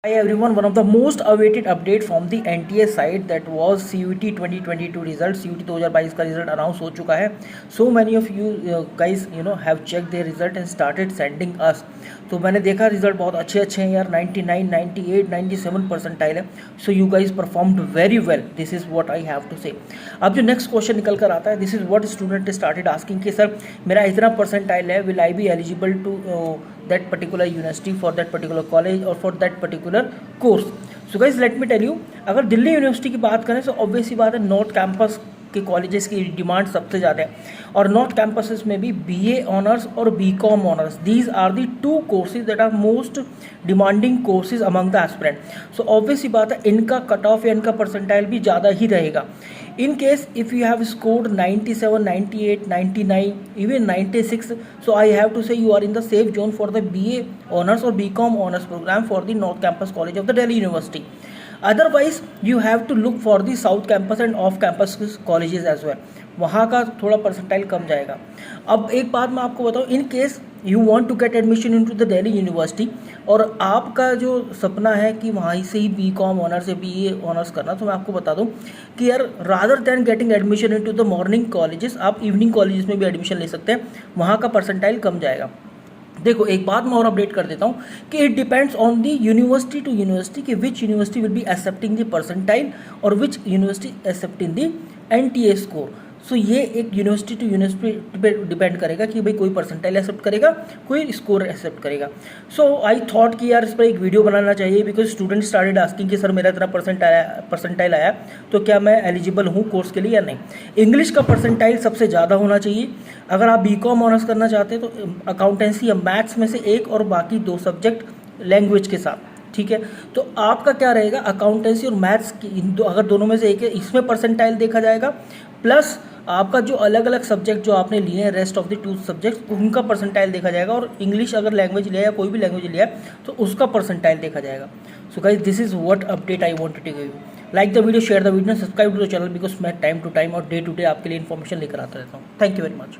Hi everyone, one of the most awaited update from the NTA side that was CUET 2022 result. CUET 2022 का result announce हो चुका है. So many of you guys have checked their result and started sending us. तो मैंने देखा result बहुत अच्छे हैं यार. 99, 98, 97 परसेंटाइल है. So you guys performed very well. This is what I have to say. अब जो नेक्स्ट क्वेश्चन निकल कर आता है, this is what student started asking कि सर मेरा इतना परसेंटाइल है, will I be eligible to that particular university for that particular college or for that particular course. So guys, let me tell you, अगर Delhi university की बात करें तो obvious सी बात है, नॉर्थ कैंपस के कॉलेजेस की डिमांड सबसे ज़्यादा है और नॉर्थ कैंपसेस में भी BA ऑनर्स और BCom honours, these are the two courses that are most demanding courses among the aspirant. So obvious सी बात है, इनका कट ऑफ या इनका परसेंटाइल भी ज़्यादा ही रहेगा. In case if you have scored 97, 98, 99, even 96, so I have to say you are in the safe zone for the BA honors or BCom honors program for the North Campus College of the Delhi University. Otherwise you have to look for the South Campus and Off Campus colleges as well. वहाँ का थोड़ा percentile कम जाएगा. अब एक बात मैं आपको बताऊँ, in case you want to get admission into the Delhi university और आपका जो सपना है कि वहाँ से ही BCom ऑनर्स या BA ऑनर्स करना, तो मैं आपको बता दूँ कि यार rather than getting admission into the morning colleges, आप इवनिंग कॉलेजेस में भी एडमिशन ले सकते हैं. वहाँ का परसेंटाइल कम जाएगा. देखो एक बात मैं और अपडेट कर देता हूँ कि it depends on the university to university कि which university will be accepting the percentile और which university accepting the NTA score. So ये एक यूनिवर्सिटी टू यूनिवर्सिटी पे डिपेंड करेगा कि भाई कोई परसेंटाइल एक्सेप्ट करेगा, कोई स्कोर एक्सेप्ट करेगा. सो आई थॉट कि यार इस पर एक वीडियो बनाना चाहिए बिकॉज स्टूडेंट स्टार्टेड आस्किंग कि सर मेरा इतना परसेंटाइल आया तो क्या मैं एलिजिबल हूँ कोर्स के लिए या नहीं. इंग्लिश का परसेंटाइल सबसे ज़्यादा होना चाहिए. अगर आप BCom ऑनर्स करना चाहते हैं तो अकाउंटेंसी या मैथ्स में से एक और बाकी 2 सब्जेक्ट लैंग्वेज के साथ, ठीक है. तो आपका क्या रहेगा, अकाउंटेंसी और मैथ्स की अगर दोनों में से एक है, इसमें परसेंटाइल देखा जाएगा, प्लस आपका जो अलग अलग सब्जेक्ट जो आपने लिए हैं रेस्ट ऑफ द 2 सब्जेक्ट्स उनका परसेंटाइल देखा जाएगा, और इंग्लिश अगर लैंग्वेज लिया या कोई भी लैंग्वेज लिया है तो उसका परसेंटाइल देखा जाएगा. So guys, this is what update I wanted to give you. Like the video, share the video, subscribe to the channel because मैं टाइम टू टाइम और डे टू डे आपके लिए इन्फॉर्मेशन लेकर आता रहता हूँ. Thank you very much.